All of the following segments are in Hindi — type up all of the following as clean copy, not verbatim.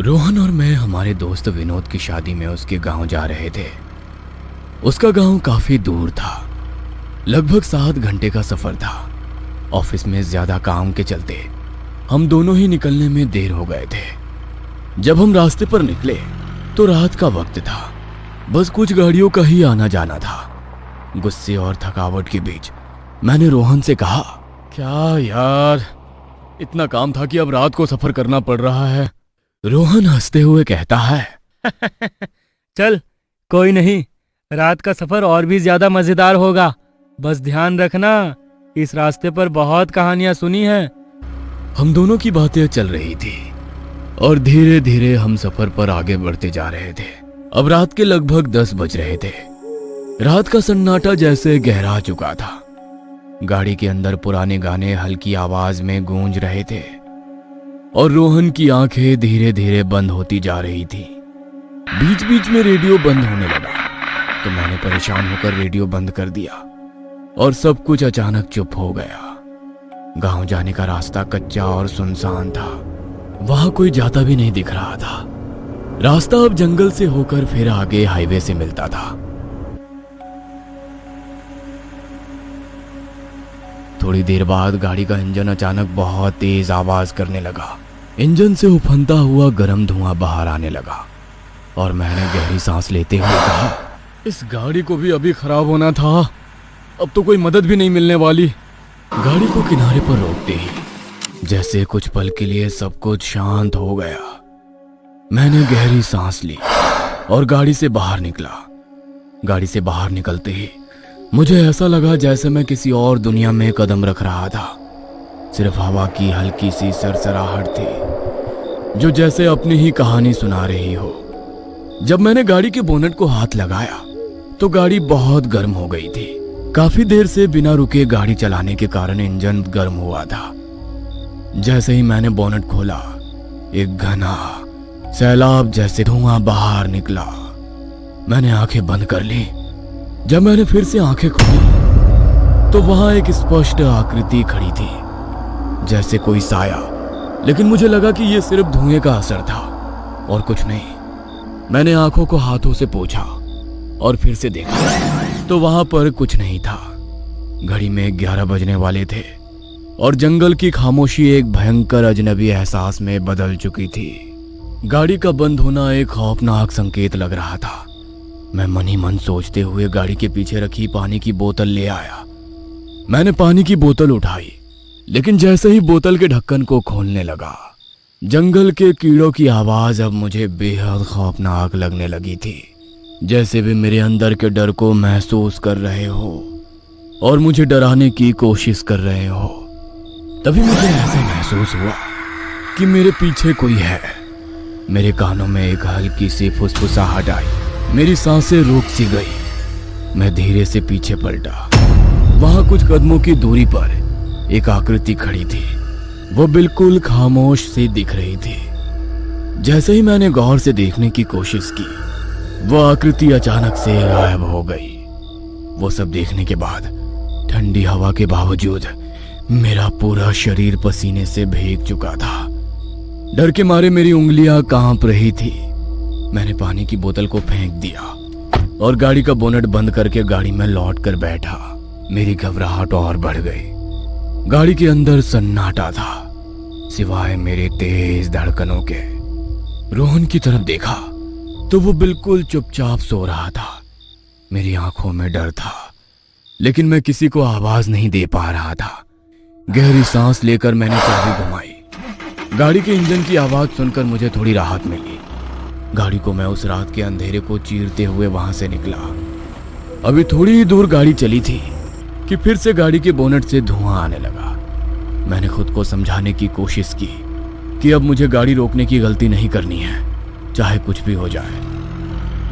रोहन और मैं हमारे दोस्त विनोद की शादी में उसके गांव जा रहे थे। उसका गांव काफी दूर था, लगभग 7 घंटे का सफर था। ऑफिस में ज्यादा काम के चलते हम दोनों ही निकलने में देर हो गए थे। जब हम रास्ते पर निकले तो रात का वक्त था, बस कुछ गाड़ियों का ही आना जाना था। गुस्से और थकावट के बीच मैंने रोहन से कहा, क्या यार, इतना काम था कि अब रात को सफर करना पड़ रहा है। रोहन हंसते हुए कहता है, चल कोई नहीं, रात का सफर और भी ज्यादा मजेदार होगा। बस ध्यान रखना, इस रास्ते पर बहुत कहानियां सुनी हैं। हम दोनों की बातें चल रही थी और धीरे धीरे हम सफर पर आगे बढ़ते जा रहे थे। अब रात के लगभग 10 बज रहे थे। रात का सन्नाटा जैसे गहरा चुका था। गाड़ी के अंदर पुराने गाने हल्की आवाज में गूंज रहे थे और रोहन की आंखें धीरे धीरे बंद होती जा रही थी। बीच बीच में रेडियो बंद होने लगा तो मैंने परेशान होकर रेडियो बंद कर दिया और सब कुछ अचानक चुप हो गया। गांव जाने का रास्ता कच्चा और सुनसान था, वहां कोई जाता भी नहीं दिख रहा था। रास्ता अब जंगल से होकर फिर आगे हाईवे से मिलता था। थोड़ी देर बाद गाड़ी का इंजन अचानक बहुत तेज आवाज करने लगा। इंजन से उफनता हुआ गर्म धुआं बाहर आने लगा और मैंने गहरी सांस लेते हुए कहा, इस गाड़ी को भी अभी खराब होना था, अब तो कोई मदद भी नहीं मिलने वाली। गाड़ी को किनारे पर रोकते ही जैसे कुछ पल के लिए सब कुछ शांत हो गया। मैंने गहरी सांस ली और गाड़ी से बाहर निकला। गाड़ी से बाहर निकलते ही मुझे ऐसा लगा जैसे मैं किसी और दुनिया में कदम रख रहा था। सिर्फ हवा की हल्की सी सरसराहट थी जो जैसे अपनी ही कहानी सुना रही हो। जब मैंने गाड़ी के बोनट को हाथ लगाया तो गाड़ी बहुत गर्म हो गई थी। काफी देर से बिना रुके गाड़ी चलाने के कारण इंजन गर्म हुआ था। जैसे ही मैंने बोनट खोला, एक घना सैलाब जैसे धुआं बाहर निकला। मैंने आंखें बंद कर ली। जब मैंने फिर से आंखें खोली तो वहां एक स्पष्ट आकृति खड़ी थी, जैसे कोई साया, लेकिन मुझे लगा कि यह सिर्फ धुएं का असर था और कुछ नहीं। मैंने आंखों को हाथों से पोंछा और फिर से देखा तो वहां पर कुछ नहीं था। घड़ी में 11 बजने वाले थे और जंगल की खामोशी एक भयंकर अजनबी एहसास में बदल चुकी थी। गाड़ी का बंद होना एक खौफनाक संकेत लग रहा था। मैं मन ही मन सोचते हुए गाड़ी के पीछे रखी पानी की बोतल ले आया। मैंने पानी की बोतल उठाई, लेकिन जैसे ही बोतल के ढक्कन को खोलने लगा, जंगल के कीड़ों की आवाज अब मुझे बेहद खौफनाक लगने लगी थी। जैसे वे मेरे अंदर के डर को महसूस कर रहे हो और मुझे डराने की कोशिश कर रहे हो। तभी मुझे ऐसा महसूस हुआ कि मेरे पीछे कोई है। मेरे कानों में एक हल्की सी फुसफुसाहट आई। मेरी सांसें रुक सी गई। मैं धीरे से पीछे पलटा। वहां कुछ कदमों की दूरी पर एक आकृति खड़ी थी। वो बिल्कुल खामोश सी दिख रही थी। जैसे ही मैंने गौर से देखने की कोशिश की, वो आकृति अचानक से गायब हो गई। वो सब देखने के बाद ठंडी हवा के बावजूद मेरा पूरा शरीर पसीने से भीग चुका था। डर के मारे मेरी उंगलियां कांप रही थी। मैंने पानी की बोतल को फेंक दिया और गाड़ी का बोनट बंद करके गाड़ी में लौट कर बैठा। मेरी घबराहट और बढ़ गई। गाड़ी के अंदर सन्नाटा था, सिवाय मेरे तेज धड़कनों के। रोहन की तरफ देखा तो वो बिल्कुल चुपचाप सो रहा था। मेरी आंखों में डर था, लेकिन मैं किसी को आवाज नहीं दे पा रहा था। गहरी सांस लेकर मैंने चाबी घुमाई। गाड़ी के इंजन की आवाज सुनकर मुझे थोड़ी राहत मिली। गाड़ी को मैं उस रात के अंधेरे को चीरते हुए वहां से निकला। अभी थोड़ी ही दूर गाड़ी चली थी कि फिर से गाड़ी के बोनट से धुआं आने लगा। मैंने खुद को समझाने की कोशिश की कि अब मुझे गाड़ी रोकने की गलती नहीं करनी है, चाहे कुछ भी हो जाए।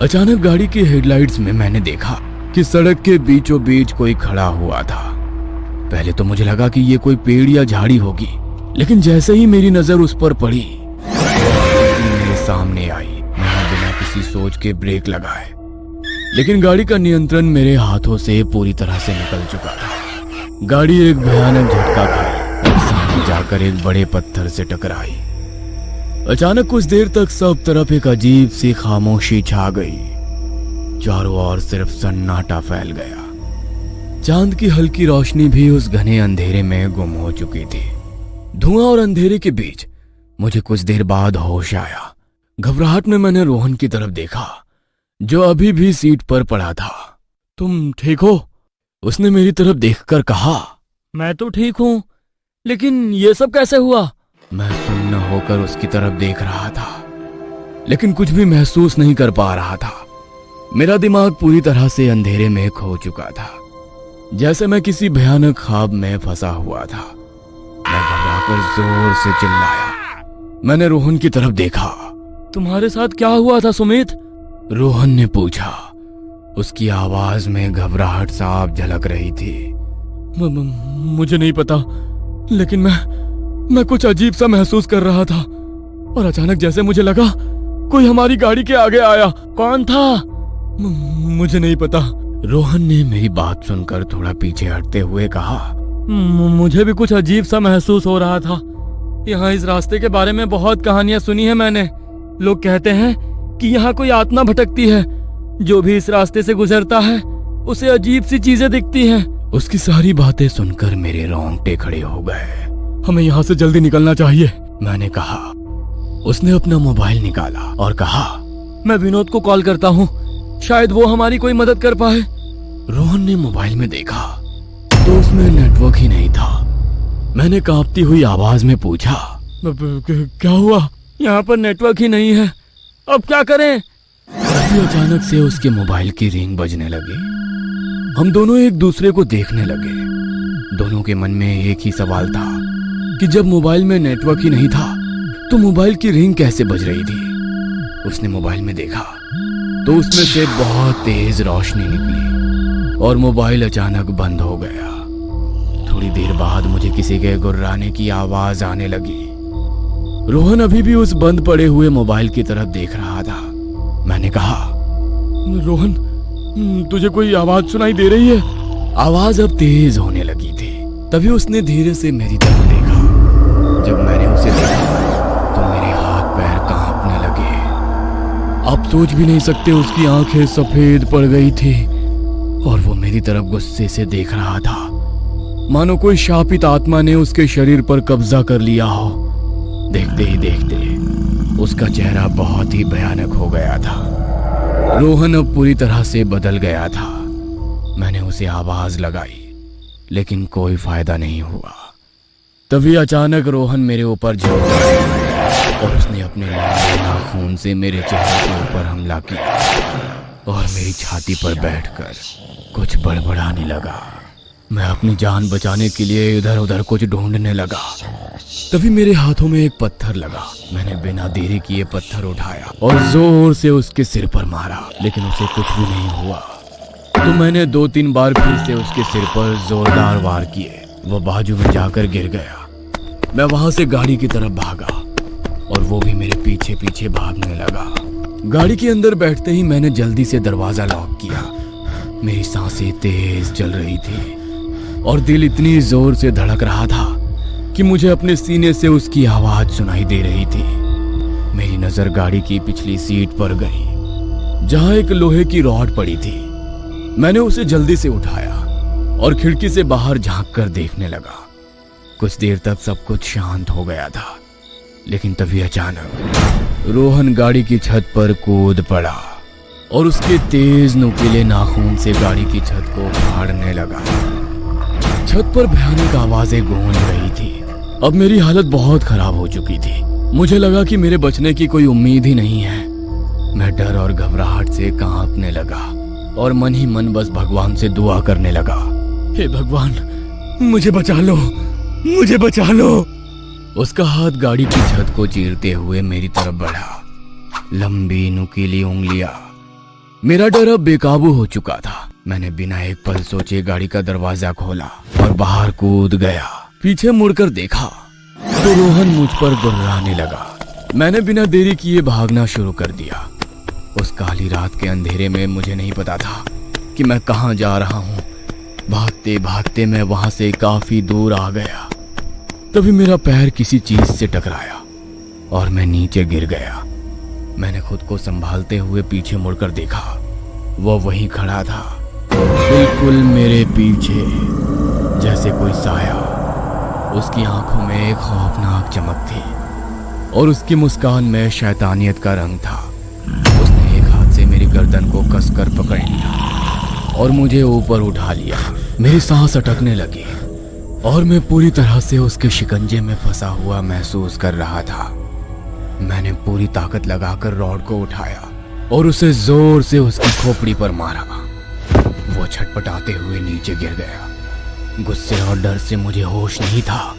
अचानक गाड़ी की हेडलाइट्स में मैंने देखा कि सड़क के बीचों बीच कोई खड़ा हुआ था। पहले तो मुझे लगा कि ये कोई पेड़ या झाड़ी होगी, लेकिन जैसे ही मेरी नजर उस पर पड़ी, मेरे सामने आई। मैंने बिना किसी सोच के ब्रेक लगाए, लेकिन गाड़ी का नियंत्रण मेरे हाथों से पूरी तरह से निकल चुका था। गाड़ी एक भयानक झटका खाई और सामने जाकर एक बड़े पत्थर से टकराई। अचानक कुछ देर तक सब तरफ एक अजीब सी खामोशी छा गई। चारों ओर सिर्फ सन्नाटा फैल गया। चांद की हल्की रोशनी भी उस घने अंधेरे में गुम हो चुकी थी। धुआं और अंधेरे के बीच मुझे कुछ देर बाद होश आया। घबराहट में मैंने रोहन की तरफ देखा, जो अभी भी सीट पर पड़ा था। तुम ठीक हो? उसने मेरी तरफ देखकर कहा। मैं तो ठीक हूँ, लेकिन ये सब कैसे हुआ? मैं सुन्न होकर उसकी तरफ देख रहा था, लेकिन कुछ भी महसूस नहीं कर पा रहा था। मेरा दिमाग पूरी तरह से अंधेरे में खो चुका था, जैसे मैं किसी भयानक ख्वाब में फंसा हुआ था। मैं घबराकर जोर से चिल्लाया। मैंने रोहन की तरफ देखा। तुम्हारे साथ क्या हुआ था सुमित? रोहन ने पूछा। उसकी आवाज में घबराहट साफ झलक रही थी। मुझे नहीं पता, लेकिन मैं कुछ अजीब सा महसूस कर रहा था, और अचानक जैसे मुझे लगा कोई हमारी गाड़ी के आगे आया। कौन था? मुझे नहीं पता। रोहन ने मेरी बात सुनकर थोड़ा पीछे हटते हुए कहा। मुझे भी कुछ अजीब सा महसूस हो रहा था। यहाँ इस रास्ते के बारे में बहुत कहानियां सुनी है मैंने। लोग कहते हैं कि यहाँ कोई आत्मा भटकती है। जो भी इस रास्ते से गुजरता है उसे अजीब सी चीजें दिखती हैं। उसकी सारी बातें सुनकर मेरे रोंगटे खड़े हो गए। हमें यहाँ से जल्दी निकलना चाहिए, मैंने कहा। उसने अपना मोबाइल निकाला और कहा, मैं विनोद को कॉल करता हूँ, शायद वो हमारी कोई मदद कर पाए। रोहन ने मोबाइल में देखा तो उसमें नेटवर्क ही नहीं था। मैंने कांपती हुई आवाज में पूछा, क्या हुआ? यहाँ पर नेटवर्क ही नहीं है, अब क्या करें? अचानक से उसके मोबाइल की रिंग बजने लगी। हम दोनों एक दूसरे को देखने लगे। दोनों के मन में एक ही सवाल था कि जब मोबाइल में नेटवर्क ही नहीं था तो मोबाइल की रिंग कैसे बज रही थी। उसने मोबाइल में देखा तो उसमें से बहुत तेज रोशनी निकली और मोबाइल अचानक बंद हो गया। थोड़ी देर बाद मुझे किसी के गुर्राने की आवाज आने लगी। रोहन अभी भी उस बंद पड़े हुए मोबाइल की तरफ देख रहा था। मैंने कहा, रोहन, तुझे कोई आवाज सुनाई दे रही है? आवाज अब तेज होने लगी थी। तभी उसने धीरे से मेरी तरफ देखा। जब मैंने उसे देखा तो मेरे हाथ पैर कांपने लगे। आप सोच भी नहीं सकते, उसकी आंखें सफेद पड़ गई थी और वो मेरी तरफ गुस्से से देख रहा था, मानो कोई शापित आत्मा ने उसके शरीर पर कब्जा कर लिया हो। देखते ही देखते उसका चेहरा बहुत ही भयानक हो गया था। रोहन अब पूरी तरह से बदल गया था। मैंने उसे आवाज लगाई, लेकिन कोई फायदा नहीं हुआ। तभी अचानक रोहन मेरे ऊपर झुक गया और उसने अपने लंबे नाखून से मेरे चेहरे के ऊपर हमला किया और मेरी छाती पर बैठकर कुछ बड़बड़ाने लगा। मैं अपनी जान बचाने के लिए इधर उधर कुछ ढूंढने लगा। तभी मेरे हाथों में एक पत्थर लगा। मैंने बिना देरी किए पत्थर उठाया और जोर से उसके सिर पर मारा, लेकिन उसे कुछ भी नहीं हुआ। तो मैंने 2-3 बार फिर से उसके सिर पर जोरदार वार किए। वो बाजू में जाकर गिर गया। मैं वहां से गाड़ी की तरफ भागा और वो भी मेरे पीछे पीछे भागने लगा। गाड़ी के अंदर बैठते ही मैंने जल्दी से दरवाजा लॉक किया। मेरी सांसें तेज चल रही थी और दिल इतनी जोर से धड़क रहा था कि मुझे अपने सीने से उसकी आवाज सुनाई दे रही थी। मेरी नजर गाड़ी की पिछली सीट पर गई, जहां एक लोहे की रॉड पड़ी थी। मैंने उसे जल्दी से उठाया और खिड़की से बाहर झांक कर देखने लगा। कुछ देर तक सब कुछ शांत हो गया था, लेकिन तभी अचानक रोहन गाड़ी की छत पर कूद पड़ा और उसके तेज नुकीले नाखून से गाड़ी की छत को फाड़ने लगा। छत पर भयानक आवाजें गूंज रही थी। अब मेरी हालत बहुत खराब हो चुकी थी। मुझे लगा कि मेरे बचने की कोई उम्मीद ही नहीं है। मैं डर और घबराहट से कांपने लगा और मन ही मन बस भगवान से दुआ करने लगा, हे भगवान, मुझे बचा लो, मुझे बचा लो। उसका हाथ गाड़ी की छत को चीरते हुए मेरी तरफ बढ़ा, लंबी नुकीली उंगलियां। मेरा डर अब बेकाबू हो चुका था। मैंने बिना एक पल सोचे गाड़ी का दरवाजा खोला और बाहर कूद गया। पीछे मुड़कर देखा तो रोहन मुझ पर गुर्राने लगा। मैंने बिना देरी किए भागना शुरू कर दिया। उस काली रात के अंधेरे में मुझे नहीं पता था कि मैं कहाँ जा रहा हूँ। भागते भागते मैं वहां से काफी दूर आ गया। तभी मेरा पैर किसी चीज से टकराया और मैं नीचे गिर गया। मैंने खुद को संभालते हुए पीछे मुड़कर देखा, वो वहीं खड़ा था, बिल्कुल मेरे पीछे, जैसे कोई साया। उसकी आंखों में एक खौफनाक चमक थी और उसकी मुस्कान में शैतानियत का रंग था। उसने एक हाथ से मेरी गर्दन को कसकर पकड़ लिया और मुझे ऊपर उठा लिया। मेरी सांस अटकने लगी और मैं पूरी तरह से उसके शिकंजे में फंसा हुआ महसूस कर रहा था। मैंने पूरी ताकत लगाकर रॉड को उठाया और उसे जोर से उसकी खोपड़ी पर मारा। वो छटपटाते हुए नीचे गिर गया। गुस्से और डर से मुझे होश नहीं था।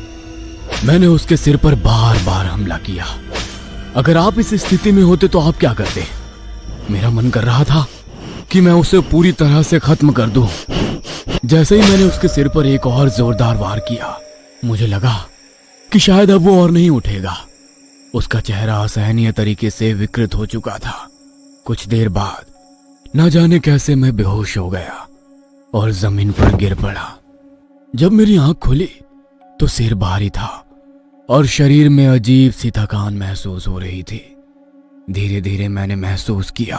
मैंने उसके सिर पर बार बार हमला किया। अगर आप इस स्थिति में होते तो आप क्या करते? मेरा मन कर रहा था कि मैं उसे पूरी तरह से खत्म कर दूं। जैसे ही मैंने उसके सिर पर एक और जोरदार वार किया, मुझे लगा कि शायद अब वो और नहीं उठेगा। उसका चेहरा असहनीय तरीके से विकृत हो चुका था। कुछ देर बाद न जाने कैसे मैं बेहोश हो गया और जमीन पर गिर पड़ा। जब मेरी आंख खुली तो सिर भारी था और शरीर में अजीब सी थकान महसूस हो रही थी। धीरे धीरे मैंने महसूस किया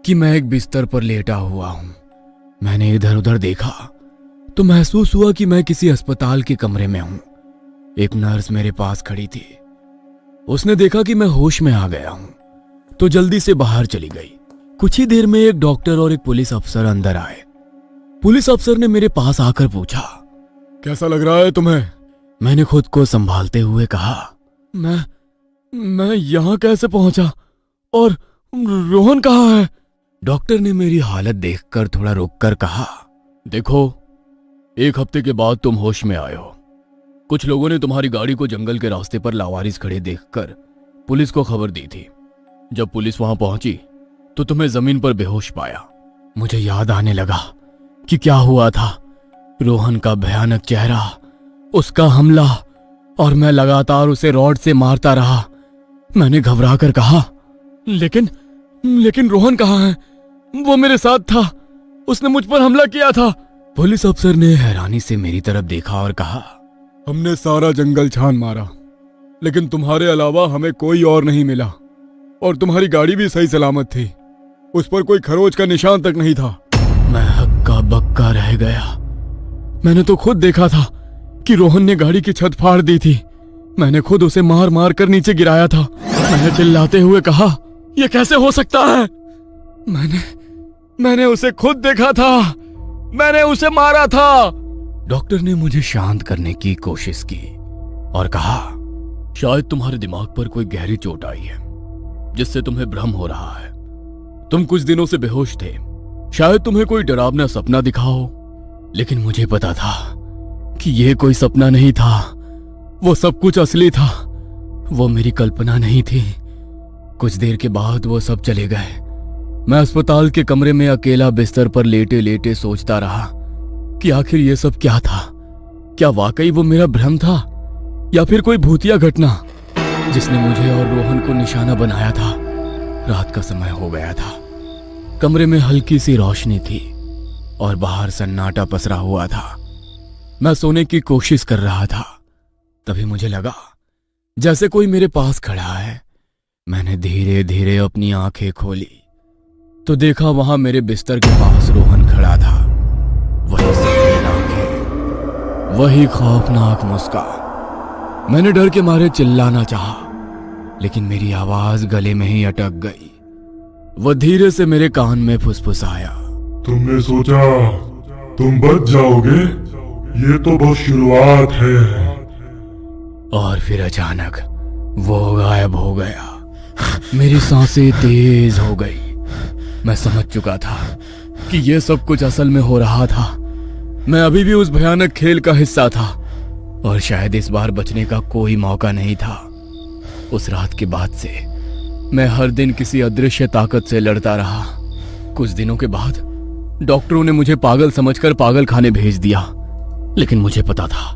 कि मैं एक बिस्तर पर लेटा हुआ हूं। मैंने इधर उधर देखा तो महसूस हुआ कि मैं किसी अस्पताल के कमरे में हूं। एक नर्स मेरे पास खड़ी थी। उसने देखा कि मैं होश में आ गया हूं तो जल्दी से बाहर चली गई। कुछ ही देर में एक डॉक्टर और एक पुलिस अफसर अंदर आए। पुलिस अफसर ने मेरे पास आकर पूछा, कैसा लग रहा है तुम्हें? मैंने खुद को संभालते हुए कहा, मैं यहां कैसे पहुंचा और रोहन कहाँ है? डॉक्टर ने मेरी हालत देखकर थोड़ा रुककर कहा, देखो, 1 हफ्ते के बाद तुम होश में आए हो। कुछ लोगों ने तुम्हारी गाड़ी को जंगल के रास्ते पर लावारिस खड़े देखकर पुलिस को खबर दी थी। जब पुलिस वहां पहुंची तो तुम्हें जमीन पर बेहोश पाया। मुझे याद आने लगा कि क्या हुआ था। रोहन का भयानक चेहरा, उसका हमला, और मैं लगातार उसे रॉड से मारता रहा। मैंने घबरा कर कहा, लेकिन रोहन कहाँ है? वो मेरे साथ था, उसने मुझ पर हमला किया था। पुलिस अफसर ने हैरानी से मेरी तरफ देखा और कहा, हमने सारा जंगल छान मारा, लेकिन तुम्हारे अलावा हमें कोई और नहीं मिला। और तुम्हारी गाड़ी भी सही सलामत थी, उस पर कोई खरोच का निशान तक नहीं था। मैं हक्का बक्का रह गया। मैंने तो खुद देखा था कि रोहन ने गाड़ी की छत फाड़ दी थी। मैंने खुद उसे मार मार कर नीचे गिराया था। मैंने चिल्लाते हुए कहा, यह कैसे हो सकता है? मैंने उसे खुद देखा था, मैंने उसे मारा था। डॉक्टर ने मुझे शांत करने की कोशिश की और कहा, शायद तुम्हारे दिमाग पर कोई गहरी चोट आई है जिससे तुम्हें भ्रम हो रहा है। तुम कुछ दिनों से बेहोश थे, शायद तुम्हें कोई डरावना सपना दिखा हो। लेकिन मुझे पता था कि यह कोई सपना नहीं था, वो सब कुछ असली था, वो मेरी कल्पना नहीं थी। कुछ देर के बाद वो सब चले गए। मैं अस्पताल के कमरे में अकेला बिस्तर पर लेटे लेटे सोचता रहा कि आखिर ये सब क्या था। क्या वाकई वो मेरा भ्रम था या फिर कोई भूतिया घटना जिसने मुझे और रोहन को निशाना बनाया था। रात का समय हो गया था। कमरे में हल्की सी रोशनी थी और बाहर सन्नाटा पसरा हुआ था। मैं सोने की कोशिश कर रहा था, तभी मुझे लगा जैसे कोई मेरे पास खड़ा है। मैंने धीरे धीरे अपनी आंखें खोली तो देखा वहां मेरे बिस्तर के पास रोहन खड़ा था। वही सफेद आंखें, वही खौफनाक मुस्कान। मैंने डर के मारे चिल्लाना चाहा, लेकिन मेरी आवाज गले में ही अटक गई। वो धीरे से मेरे कान में फुसफुसाया, तुमने सोचा तुम बच जाओगे? ये तो बस शुरुआत है। और फिर अचानक वो गायब हो गया। मेरी सांसें तेज हो गई। मैं समझ चुका था कि यह सब कुछ असल में हो रहा था। मैं अभी भी उस भयानक खेल का हिस्सा था और शायद इस बार बचने का कोई मौका नहीं था। उस रात के बाद से मैं हर दिन किसी अदृश्य ताकत से लड़ता रहा। कुछ दिनों के बाद डॉक्टरों ने मुझे पागल समझकर पागल खाने भेज दिया, लेकिन मुझे पता था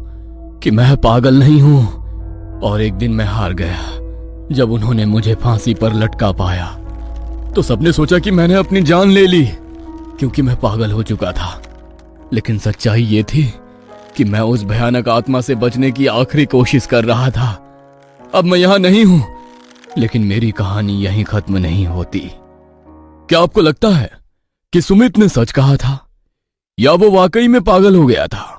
कि मैं पागल नहीं हूं। और एक दिन मैं हार गया। जब उन्होंने मुझे फांसी पर लटका पाया तो सबने सोचा कि मैंने अपनी जान ले ली, क्योंकि मैं पागल हो चुका था। लेकिन सच्चाई ये थी कि मैं उस भयानक आत्मा से बचने की आखिरी कोशिश कर रहा था। अब मैं यहां नहीं हूं, लेकिन मेरी कहानी यहीं खत्म नहीं होती। क्या आपको लगता है कि सुमित ने सच कहा था या वो वाकई में पागल हो गया था?